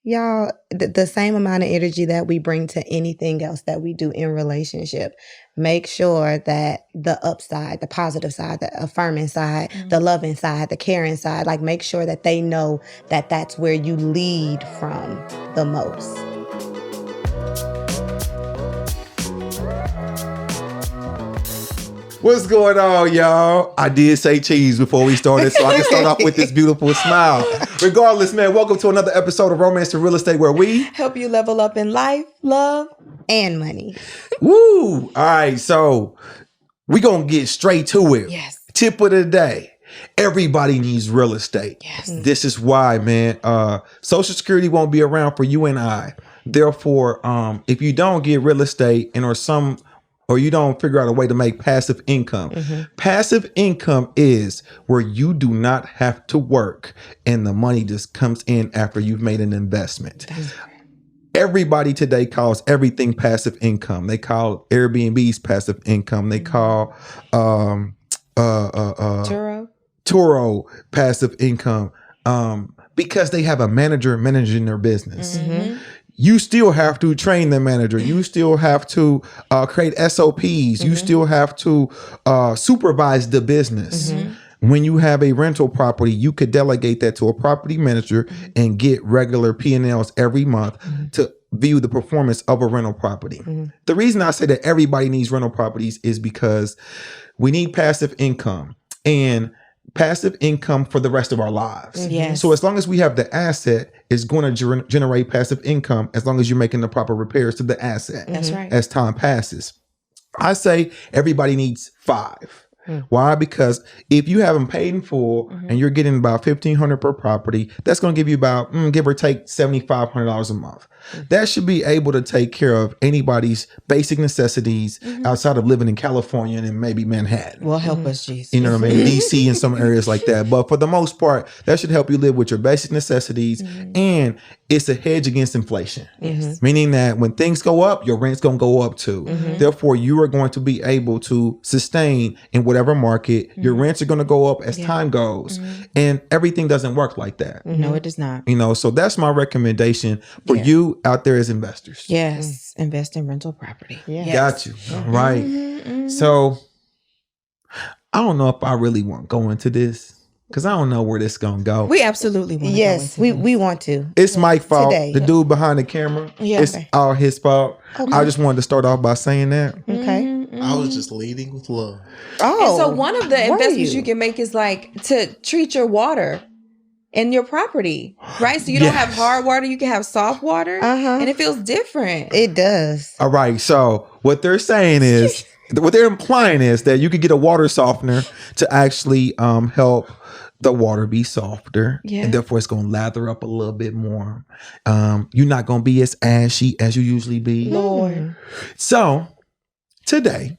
Y'all, the same amount of energy that we bring to anything else that we do in relationship, make sure that the upside, the positive side, the affirming side, the loving side, the caring side, like make sure that they know that that's where you lead from the most. What's going on, y'all? I did say cheese before we started, so I can start off with this beautiful smile. Regardless, man, welcome to another episode of Romance and Real Estate, where we help you level up in life, love, and money. Woo! All right, so we gonna get straight to it. Yes. Tip of the day. Everybody needs real estate. Yes. This is why, man. Social Security won't be around for you and I. Therefore, if you don't get real estate or you don't figure out a way to make passive income. Passive income is where you do not have to work and the money just comes in after you've made an investment. Everybody today calls everything passive income. They call Airbnb's passive income. They call Turo passive income because they have a manager managing their business. You still have to train the manager. You still have to create SOPs. You still have to supervise the business. When you have a rental property, you could delegate that to a property manager and get regular P&Ls every month to view the performance of a rental property. The reason I say that everybody needs rental properties is because we need passive income and passive income for the rest of our lives. Yes. So as long as we have the asset, it's going to generate passive income as long as you're making the proper repairs to the asset. That's right. As time passes. I say everybody needs 5. Why? Because if you have them paid in full and you're getting about $1,500 per property, that's going to give you about, give or take, $7,500 a month. That should be able to take care of anybody's basic necessities outside of living in California and maybe Manhattan. Well, help us, Jesus. You know what I mean? DC and some areas like that. But for the most part, that should help you live with your basic necessities. And it's a hedge against inflation. Meaning that when things go up, your rent's going to go up too. Therefore, you are going to be able to sustain in whatever market. Your rents are going to go up as time goes. And everything doesn't work like that. No, it does not. You know, so that's my recommendation for you out there as investors. Yes. Invest in rental property. Yes. Got you. All right. So I don't know if I really want to go into this because I don't know where this is going to go. We absolutely want to Yes, go into we want to. It's Mike's fault. Today. The dude behind the camera. Yeah. It's all his fault. I just wanted to start off by saying that. Okay. I was just leading with love. Oh. And so one of the were investments you can make is like to treat your water in your property, right? So you don't have hard water, you can have soft water, and it feels different. It does. All right. So what they're saying is, what they're implying is that you could get a water softener to actually help the water be softer, and therefore it's going to lather up a little bit more. You're not going to be as ashy as you usually be. Lord. So today,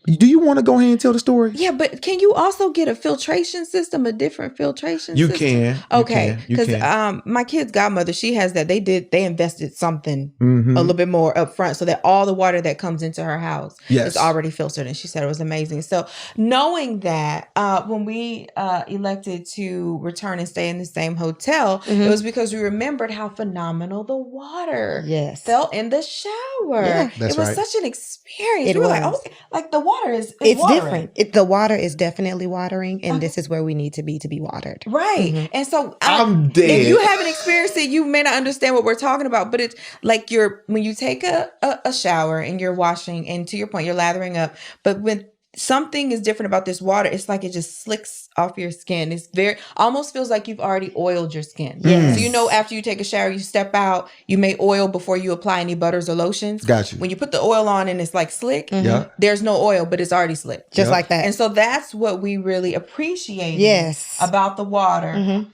do you want to go ahead and tell the story? Yeah, but can you also get a filtration system, a different filtration You system? can. Okay, You because can. my kid's godmother, she has that. They invested something a little bit more up front so that all the water that comes into her house is already filtered. And she said it was amazing. So knowing that, when we elected to return and stay in the same hotel, it was because we remembered how phenomenal the water felt in the shower. Yeah. That's it was right. such an experience. It we were like, was. oh, like the water is It's watering. different. The water is definitely watering, and this is where we need to be watered. Right. And so I'm dead. if you haven't experienced it, you may not understand what we're talking about, but it's like when you take a shower and you're washing, and to your point, you're lathering up, but when something is different about this water, it's like it just slicks off your skin. It's almost feels like you've already oiled your skin. Yes. So you know, after you take a shower, you step out, you may oil before you apply any butters or lotions. Got you. When you put the oil on and it's like slick, there's no oil, but it's already slick. Just like that. And so that's what we really appreciate Yes. about the water.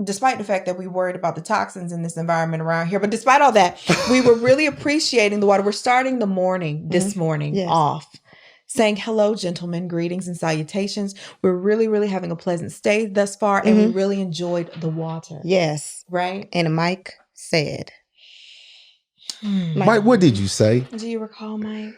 Despite the fact that we worried about the toxins in this environment around here. But despite all that, we were really appreciating the water. We're starting the morning this morning off saying, hello, gentlemen, greetings and salutations. We're really, really having a pleasant stay thus far. And we really enjoyed the water. Yes. Right? And Mike said. Mike, what did you say? Do you recall, Mike?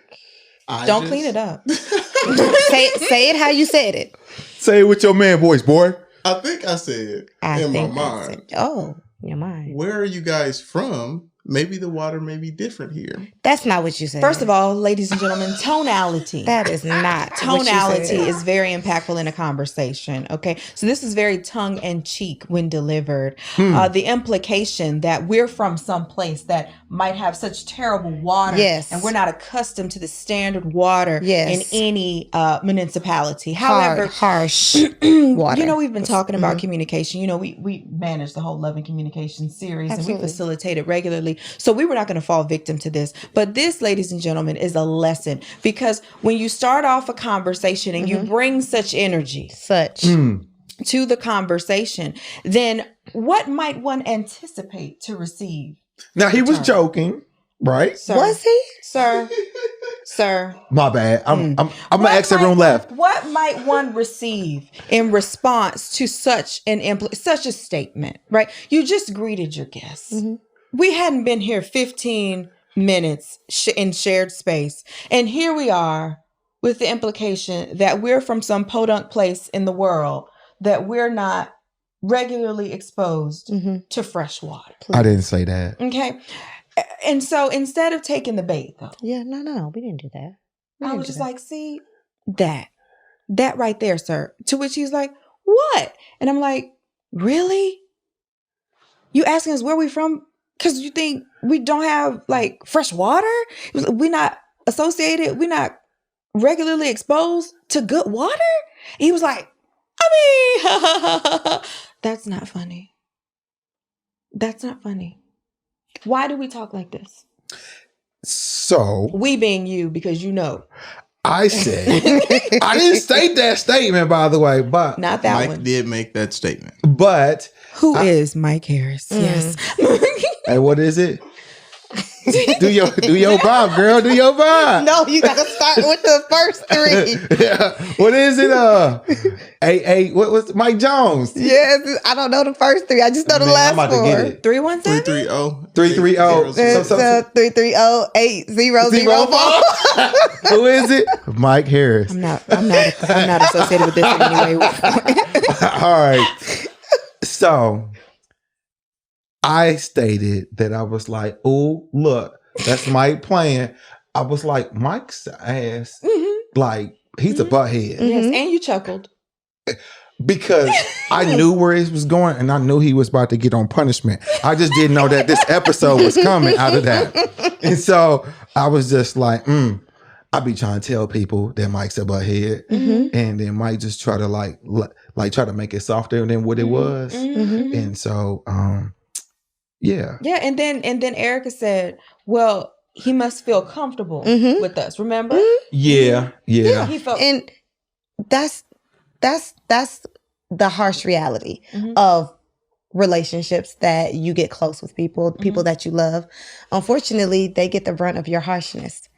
Don't clean it up. say it how you said it. Say it with your man voice, boy. I think I said I in my think mind. oh. Your mind. Where are you guys from? Maybe the water may be different here. That's not what you said. First of all, ladies and gentlemen, tonality. That is not Tonality what you said. is very impactful in a conversation. Okay. So this is very tongue in cheek when delivered. The implication that we're from some place that might have such terrible water. Yes. And we're not accustomed to the standard water in any municipality. However, harsh water. You know, we've been talking about communication. You know, we manage the whole Love and Communication series. Absolutely. And we facilitate it regularly. So we were not going to fall victim to this. But this, ladies and gentlemen, is a lesson. Because when you start off a conversation and you bring such energy to the conversation, then what might one anticipate to receive? Now, he was joking, right? Sir, was he? Sir. My bad. I'm going to exit room left. What might one receive in response to such such a statement, right? You just greeted your guests. We hadn't been here 15 minutes in shared space. And here we are with the implication that we're from some podunk place in the world, that we're not regularly exposed to fresh water. I didn't say that. Okay. And so instead of taking the bait, though. Yeah, no, we didn't do that. I was just like, see, that right there, sir. To which he's like, what? And I'm like, really? You asking us where we from? Because you think we don't have like fresh water? We're not associated. We're not regularly exposed to good water? And he was like, I mean, that's not funny. That's not funny. Why do we talk like this? So we being you, because you know. I said, I didn't state that statement, by the way, but not that Mike one. did make that statement. But who is Mike Harris? Yes. Hey, what is it? do your vibe, girl. Do your vibe. No, you gotta start with the first three. Yeah. What is it? What was Mike Jones? Yes, I don't know the first three. I just know the last I'm about four. to get it. 317? 330. 330-800-4. Who is it? Mike Harris. I'm not associated with this in any way. All right. So I stated that I was like, oh, look, that's Mike playing. I was like, Mike's ass, like, he's a butthead. Yes, and you chuckled. Because I knew where he was going and I knew he was about to get on punishment. I just didn't know that this episode was coming out of that. And so I was just like, I be trying to tell people that Mike's a butthead. And then Mike just try to like try to make it softer than what it was. And so, yeah. Yeah, and then Erica said, well, he must feel comfortable with us, remember? Yeah. He felt, and that's the harsh reality of relationships, that you get close with people that you love. Unfortunately, they get the brunt of your harshness.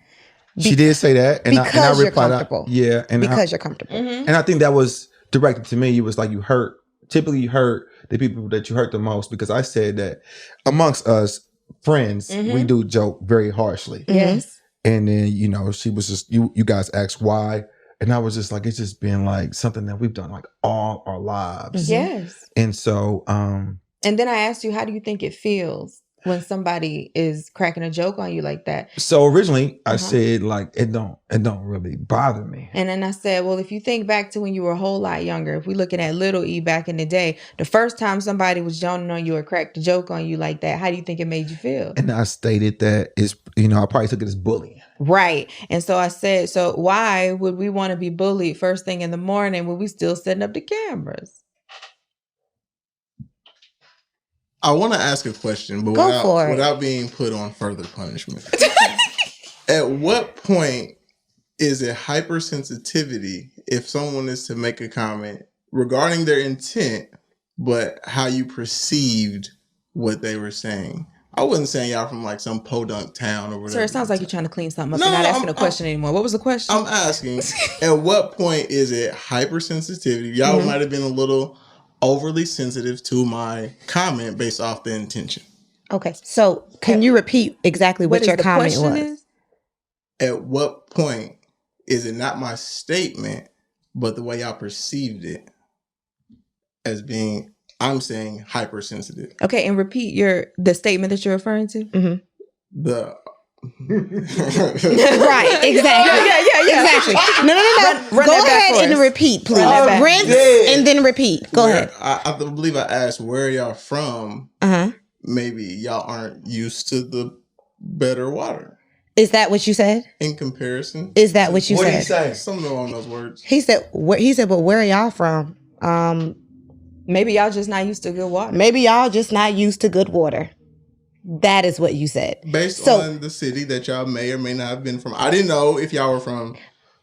She did say that. And because I you're replied, comfortable. yeah. And because you're comfortable. And I think that was directed to me. You was like, typically you hurt the people that you hurt the most, because I said that amongst us friends, we do joke very harshly. yes. And then, she was just, you guys asked why. And I was just like, it's just been like something that we've done like all our lives. Yes. And so, and then I asked you, how do you think it feels when somebody is cracking a joke on you like that? So originally I said like, it don't really bother me. And then I said, well, if you think back to when you were a whole lot younger, if we're looking at little E back in the day, the first time somebody was joning on you or cracked a joke on you like that, how do you think it made you feel? And I stated that it's, I probably took it as bullying. Right. And so I said, so why would we want to be bullied first thing in the morning when we still setting up the cameras? I want to ask a question, but without being put on further punishment. At what point is it hypersensitivity if someone is to make a comment regarding their intent, but how you perceived what they were saying? I wasn't saying y'all from like some podunk town or whatever. Sir, it sounds like you're trying to clean something up. You're not asking a question anymore. What was the question? I'm asking, at what point is it hypersensitivity? Y'all might have been a little overly sensitive to my comment based off the intention. Okay, so can you repeat exactly what your comment was? At what point is it not my statement, but the way y'all perceived it as being I'm saying hypersensitive. Okay, and repeat the statement that you're referring to. Mm-hmm. The right, exactly. Yeah. Exactly. No. Run Go ahead and repeat, please. Rinse and then repeat. Go ahead. I believe I asked where y'all from. Maybe y'all aren't used to the better water. Is that what you said? In comparison. Is that what you said? What did he say? Something along those words. He said, but where are y'all from? Maybe y'all just not used to good water. Maybe y'all just not used to good water. That is what you said. Based on the city that y'all may or may not have been from. I didn't know if y'all were from.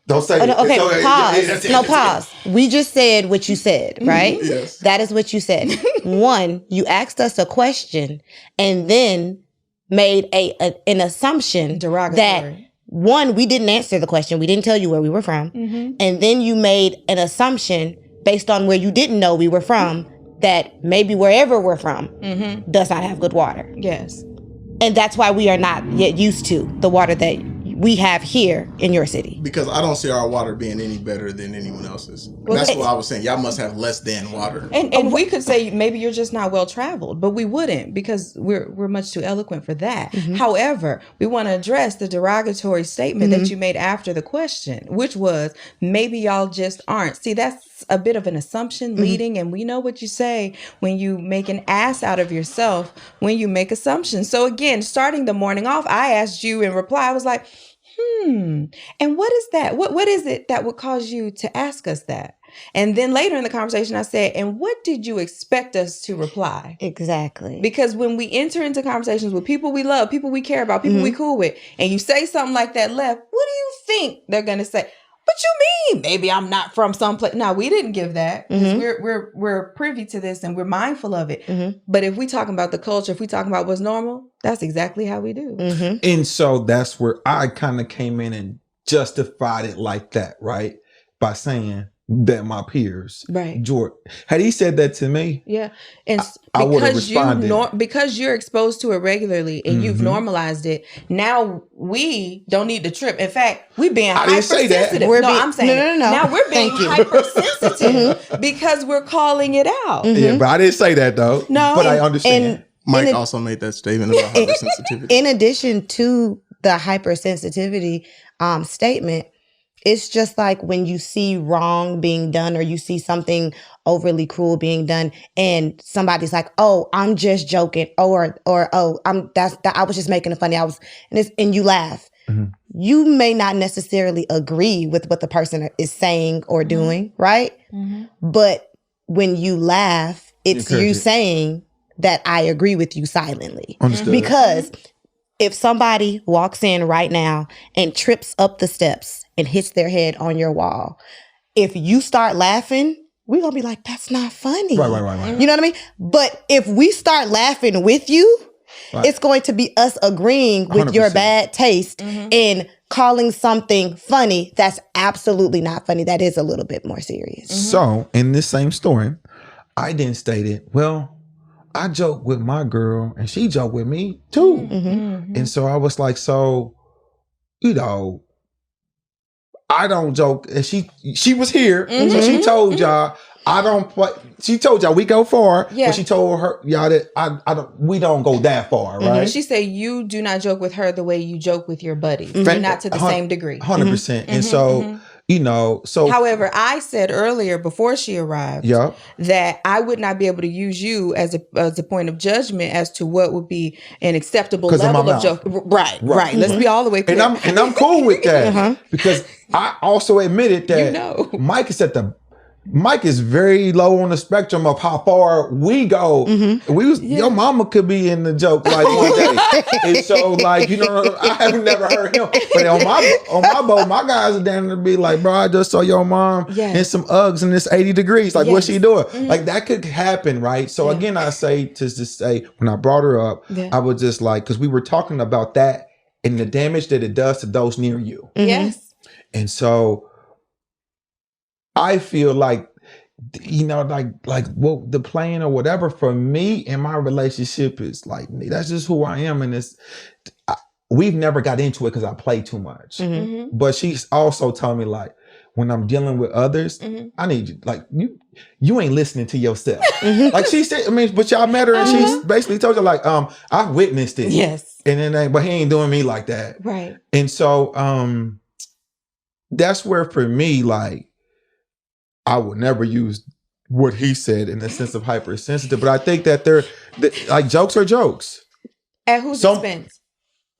Don't say it. Okay, pause. No, pause. We just said what you said, right? Yes. That is what you said. One, you asked us a question and then made an assumption that, one, we didn't answer the question. We didn't tell you where we were from. And then you made an assumption based on where you didn't know we were from that maybe wherever we're from does not have good water. Yes. And that's why we are not yet used to the water that we have here in your city. Because I don't see our water being any better than anyone else's. Well, that's what I was saying. Y'all must have less than water. And we could say maybe you're just not well traveled, but we wouldn't because we're much too eloquent for that. However, we want to address the derogatory statement that you made after the question, which was maybe y'all just aren't. See, that's a bit of an assumption leading, and we know what you say when you make an ass out of yourself when you make assumptions. So again, starting the morning off, I asked you in reply, I was like, and what is that? What is it that would cause you to ask us that? And then later in the conversation, I said, and what did you expect us to reply? Exactly. Because when we enter into conversations with people we love, people we care about, people we cool with, and you say something like that left, what do you think they're going to say? What you mean? Maybe I'm not from someplace. No, we didn't give that. We're privy to this and we're mindful of it. But if we talking about the culture, if we talking about what's normal, that's exactly how we do. And so that's where I kind of came in and justified it like that, right? By saying that my peers, right? George, had he said that to me, and I would have responded. Because you're exposed to it regularly and you've normalized it. Now we don't need to trip. In fact, we being hypersensitive. I'm saying no. Now we're being hypersensitive because we're calling it out. Yeah, but I didn't say that though. No, but I understand. Mike also made that statement about hypersensitivity. In addition to the hypersensitivity statement, it's just like when you see wrong being done or you see something overly cruel being done and somebody's like, oh, I'm just joking or oh, I was just making it funny. And you laugh. You may not necessarily agree with what the person is saying or doing, right? But when you laugh, it's you saying that I agree with you silently. Understood. Because if somebody walks in right now and trips up the steps and hits their head on your wall, if you start laughing, we're going to be like, that's not funny. Right. You know what I mean? But if we start laughing with you, it's going to be us agreeing with 100%. Your bad taste and calling something funny that's absolutely not funny. That is a little bit more serious. So in this same story, I then stated, well, I joke with my girl and she joked with me too. And so I was like, so, you know, I don't joke. And she was here. So she told y'all, I don't play. She told y'all we go far. But she told y'all that we don't go that far, right? She said you do not joke with her the way you joke with your buddies. Not to the same degree. 100%. And so, you know, however, I said earlier before she arrived that I would not be able to use you as a point of judgment as to what would be an acceptable level of joke. Right. Let's be all the way clear. And I'm cool with that because I also admitted that Mike is very low on the spectrum of how far we go. Your mama could be in the joke like one day. And so like, you know, I have never heard him. But on my boat, my guys are down to be like, bro, I just saw your mom in some Uggs and it's 80 degrees. Like, what's she doing? Like that could happen, right? So again, I say to say when I brought her up, I was just like, because we were talking about that and the damage that it does to those near you. Yes. And so I feel like, you know, like what the plan or whatever for me in my relationship is like, that's just who I am. And we've never got into it because I play too much. But she's also told me like, when I'm dealing with others, I need you, like, you ain't listening to yourself. Like she said, I mean, but y'all met her and she basically told you, like, I witnessed it. Yes. And then, but he ain't doing me like that. Right. And so, that's where for me, like, I would never use what he said in the sense of hypersensitive, but I think that they're like, jokes are jokes. At whose expense?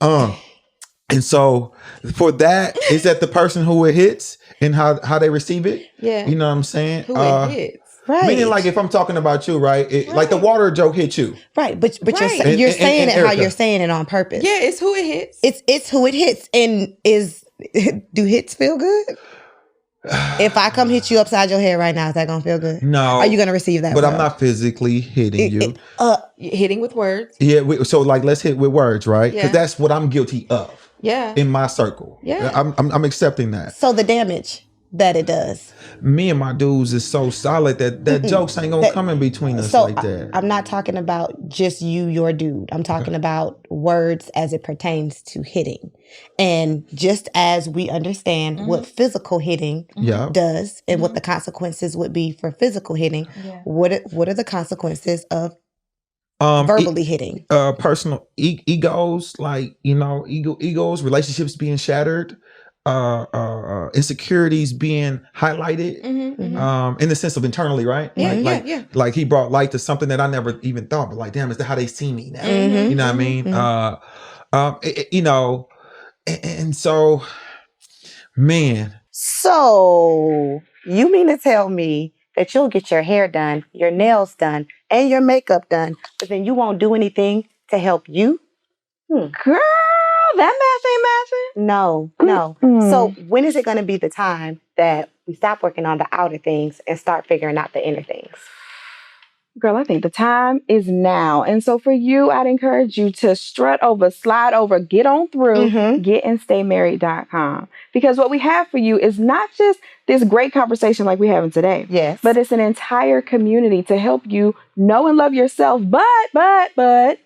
And so for that, is that the person who it hits and how they receive it? Yeah. You know what I'm saying? Who it hits. Right. Meaning, like, if I'm talking about you, right? Like the water joke hit you. Right. But you're saying it how you're saying it on purpose. Yeah, it's who it hits. It's who it hits. And do hits feel good? If I come hit you upside your head right now, is that gonna feel good? No. Are you gonna receive that? But I'm not physically hitting you. Hitting with words. Yeah. So like, let's hit with words, right? Because that's what I'm guilty of. Yeah. In my circle. Yeah. I'm accepting that. So the damage that it does. Me and my dudes is so solid that jokes ain't gonna come in between us like that. I'm not talking about just your dude. I'm talking about words as it pertains to hitting. And just as we understand what physical hitting does and what the consequences would be for physical hitting, what are the consequences of verbally hitting? Personal egos, like, egos, relationships being shattered, insecurities being highlighted, in the sense of internally, right? Like he brought light to something that I never even thought, but like, damn, is that how they see me now? You know what I mean? And so, man. So you mean to tell me that you'll get your hair done, your nails done, and your makeup done, but then you won't do anything to help you? Girl, that math ain't matching. No. So when is it going to be the time that we stop working on the outer things and start figuring out the inner things? Girl, I think the time is now. And so for you, I'd encourage you to strut over, slide over, get on through, getandstaymarried.com. Because what we have for you is not just this great conversation like we're having today. Yes. But it's an entire community to help you know and love yourself, but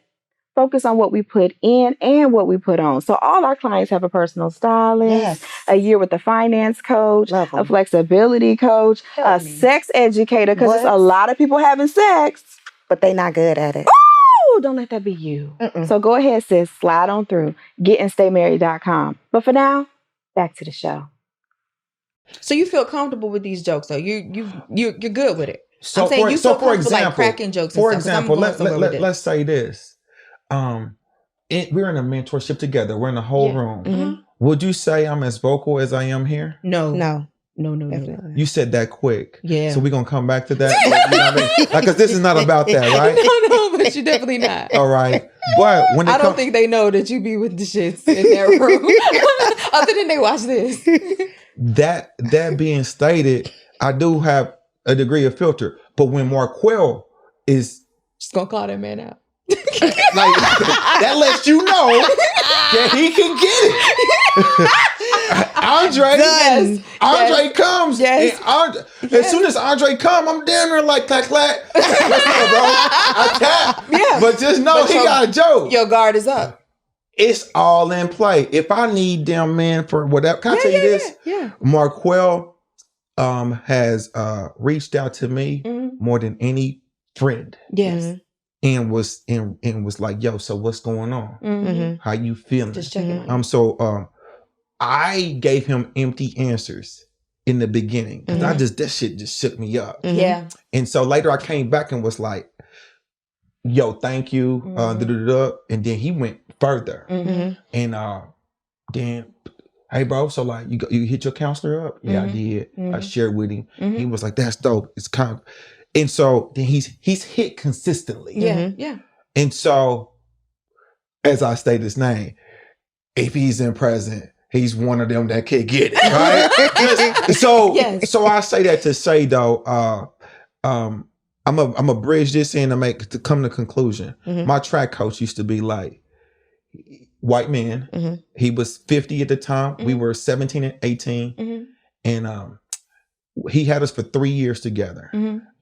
focus on what we put in and what we put on. So all our clients have a personal stylist, a year with a finance coach, a flexibility coach, a sex educator, because there's a lot of people having sex, but they not good at it. Oh, don't let that be you. So go ahead, sis, slide on through, getandstaymarried.com. But for now, back to the show. So you feel comfortable with these jokes, though? You're good with it. So I'm saying you feel comfortable, example, like cracking jokes. For example, let's say this. We're in a mentorship together. We're in the whole room. Would you say I'm as vocal as I am here? No. You said that quick. Yeah. So we're going to come back to that. You know what I mean? Like, because this is not about that, right? No, but you're definitely not. All right. But when I don't think they know that you be with the shits in their room. Other than they watch this. That being stated, I do have a degree of filter. But when Marquel is... Just going to call that man out. Like, that lets you know that he can get it. Andre comes. Yes. As soon as Andre comes, I'm down there like clack clack. Bro, I tap. Yeah. But just know he got a joke. Your guard is up. It's all in play. If I need them, man, for whatever, can I tell you this? Yeah. Marquel has reached out to me more than any friend. Yes. And was like, yo, so what's going on? How you feeling? Just checking on you. So I gave him empty answers in the beginning. That shit just shook me up. Yeah. And so later I came back and was like, yo, thank you. And then he went further. And then, hey bro, so like you hit your counselor up? Yeah, I did. I shared with him. He was like, that's dope. It's kind of... And so then he's hit consistently. Yeah. And so, as I state his name, if he's in present, he's one of them that can get it, right? So I say that to say though, I'm a bridge this in to come to conclusion. My track coach used to be like white man. He was 50 at the time. We were 17 and 18, and he had us for 3 years together.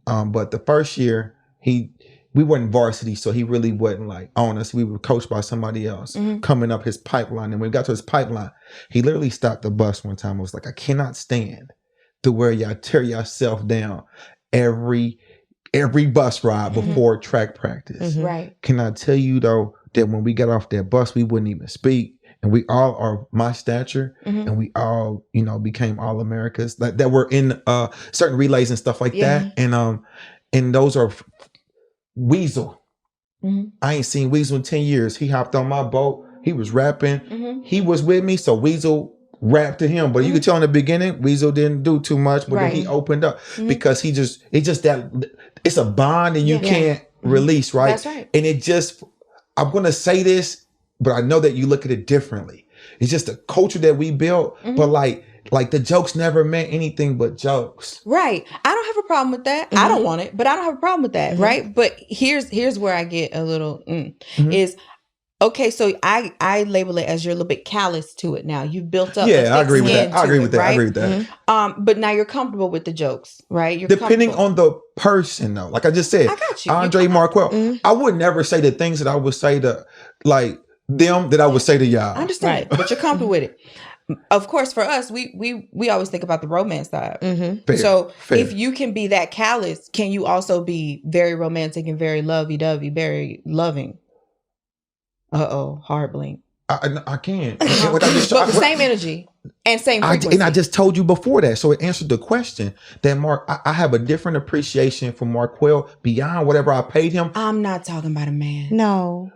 But the first year we weren't varsity, so he really wasn't like on us. We were coached by somebody else coming up his pipeline. And when we got to his pipeline, he literally stopped the bus one time. I was like, I cannot stand to where y'all tear yourself down every bus ride before track practice. Right. Can I tell you though that when we got off that bus, we wouldn't even speak, and we all are my stature, and we all, you know, became all Americas that were in certain relays and stuff like that, and those are Weasel. I ain't seen Weasel in 10 years. He hopped on my boat. He was rapping. He was with me, so Weasel rapped to him. But you could tell in the beginning, Weasel didn't do too much, but then he opened up because it's just that it's a bond and you can't release, right? That's right. And it just, I'm going to say this, but I know that you look at it differently. It's just a culture that we built, but like the jokes never meant anything but jokes. Right. I don't have a problem with that. I don't want it, but I don't have a problem with that. Right. But here's where I get a little is, okay, so I label it as you're a little bit callous to it now. You've built up. Yeah, I agree with that. I agree with that. I agree with that. But now you're comfortable with the jokes, right? You're depending on the person, though. Like I just said, I got you. Andre Marquel. I would never say the things that I would say to like them that I would say to y'all. I understand, but you're comfortable with it. Of course, for us, we always think about the romance side. Fair. If you can be that callous, can you also be very romantic and very lovey-dovey, very loving? Hard blink. I can. But same energy and same frequency. And I just told you before that. So it answered the question that Mark, I have a different appreciation for Marquel beyond whatever I paid him. I'm not talking about a man. No.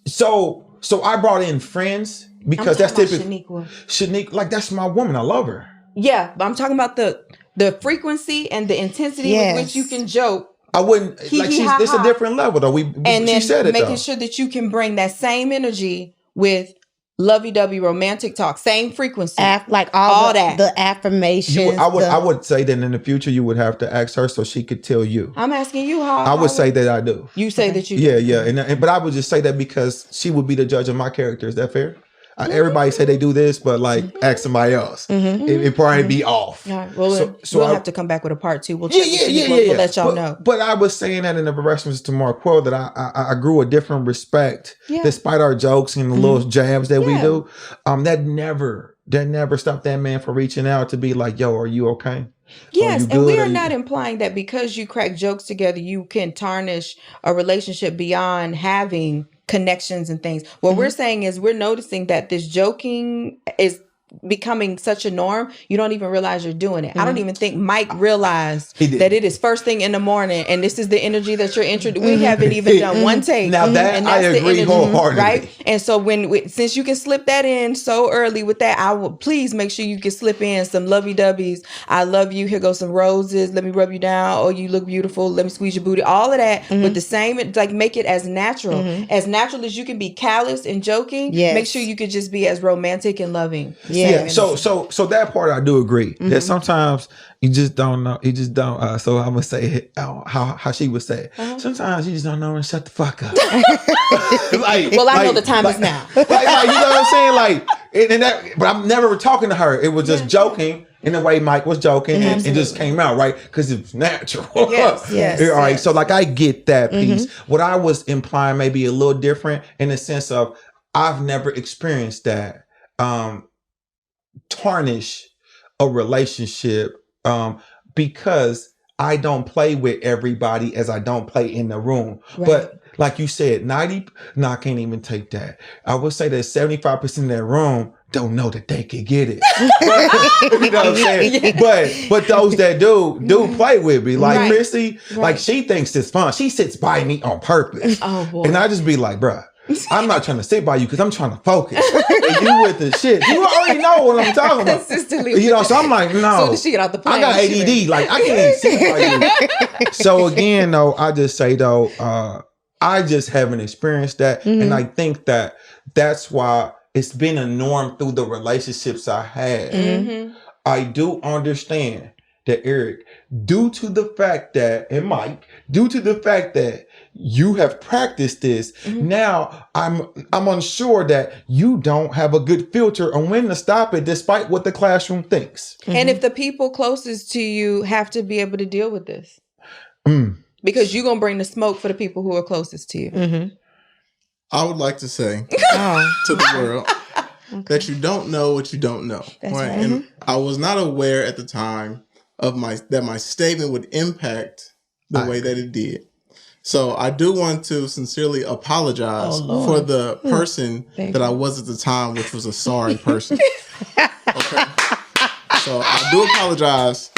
So I brought in friends because that's typical. Shaniqua, like that's my woman. I love her. Yeah, but I'm talking about the frequency and the intensity with which you can joke. I wouldn't it's a different level though. She said it making sure that you can bring that same energy with lovey-dovey romantic talk, same frequency, like all that, the affirmations. I would say that in the future you would have to ask her so she could tell you. I'm asking you how. I would say that I do. You say that you. Yeah, but I would just say that because she would be the judge of my character. Is that fair? Everybody say they do this, but like ask somebody else. It probably be off. Right. Well, we'll have to come back with a part 2. We'll check We'll let y'all know. But I was saying that in the reference to Marquel that I grew a different respect despite our jokes and the little jabs that we do. That never stopped that man from reaching out to be like, yo, are you okay? Yes, and we are not implying that because you crack jokes together, you can tarnish a relationship beyond having connections and things. What we're saying is we're noticing that this joking is becoming such a norm, you don't even realize you're doing it. I don't even think Mike realized that it is first thing in the morning and this is the energy that you're introducing. We haven't even done one take. Now that I agree wholeheartedly. Right? And so since you can slip that in so early with that, I will please make sure you can slip in some lovey-doveys. I love you. Here goes some roses. Let me rub you down. Oh, you look beautiful. Let me squeeze your booty. All of that with the same, like make it as natural. As natural as you can be callous and joking. Make sure you could just be as romantic and loving. Yeah. So that part I do agree that sometimes you just don't know. You just don't. So I'm gonna say how she would say it. Sometimes you just don't know and shut the fuck up. I know the time is now. You know what I'm saying? But I'm never talking to her. It was just joking in the way Mike was joking, and it just came out right because it was natural. Yes. All right. So like I get that piece. What I was implying may be a little different in the sense of I've never experienced that. Tarnish a relationship because I don't play with everybody as I don't play in the room. Right. But like you said, I can't even take that. I would say that 75% of that room don't know that they could get it. You know what I'm saying? But those that do play with me. Like Chrissy, like she thinks it's fun. She sits by me on purpose. Oh, boy. And I just be like, bruh, I'm not trying to sit by you because I'm trying to focus. And you with the shit. You already know what I'm talking about. Consistently. You know, so I'm like, no. So she get out the plane. I got ADD. Like, I can't even sit by you. So again, though, I just say, though, I just haven't experienced that. And I think that that's why it's been a norm through the relationships I had. I do understand that Eric, due to the fact that, and Mike, due to the fact that you have practiced this, now I'm unsure that you don't have a good filter on when to stop it, despite what the classroom thinks. And if the people closest to you have to be able to deal with this, because you're going to bring the smoke for the people who are closest to you. I would like to say to the world that you don't know what you don't know. That's right. And I was not aware at the time that my statement would impact the way that it did. So I do want to sincerely apologize for the person that I was at the time, which was a sorry person. Okay. So I do apologize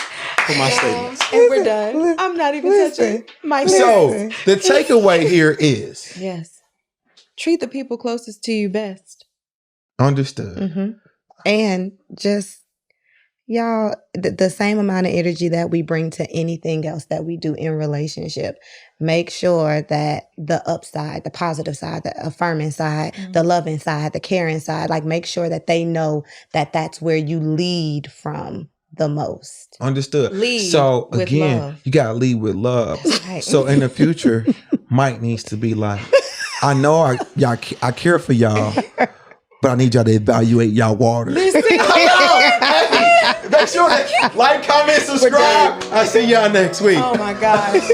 for my statements. And we're done. I'm not even touching my So the takeaway here is yes. Treat the people closest to you best. Understood. Mm-hmm. And just y'all, the same amount of energy that we bring to anything else that we do in relationship, make sure that the upside, the positive side, the affirming side, the loving side, the caring side, like make sure that they know that that's where you lead from the most. Understood. Lead so with again, love. you got to lead with love. Right. So in the future, Mike needs to be like, I know I care for y'all, but I need y'all to evaluate y'all water. Make sure to like, comment, subscribe. I'll see y'all next week. Oh my gosh.